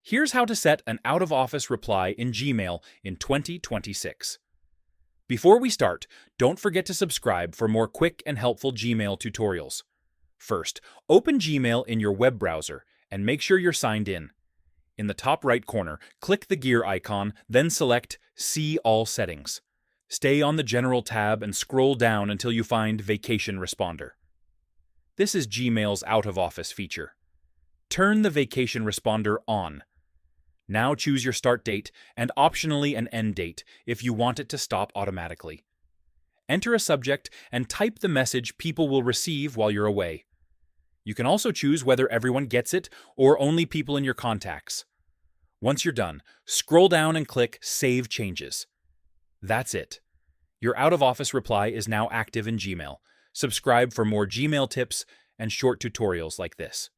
Here's how to set an out-of-office reply in Gmail in 2026. Before we start, don't forget to subscribe for more quick and helpful Gmail tutorials. First, open Gmail in your web browser and make sure you're signed in. In the top right corner, click the gear icon, then select See All Settings. Stay on the General tab and scroll down until you find Vacation Responder. This is Gmail's out-of-office feature. Turn the Vacation Responder on. Now choose your start date and optionally an end date if you want it to stop automatically. Enter a subject and type the message people will receive while you're away. You can also choose whether everyone gets it or only people in your contacts. Once you're done, scroll down and click Save Changes. That's it. Your out-of-office reply is now active in Gmail. Subscribe for more Gmail tips and short tutorials like this.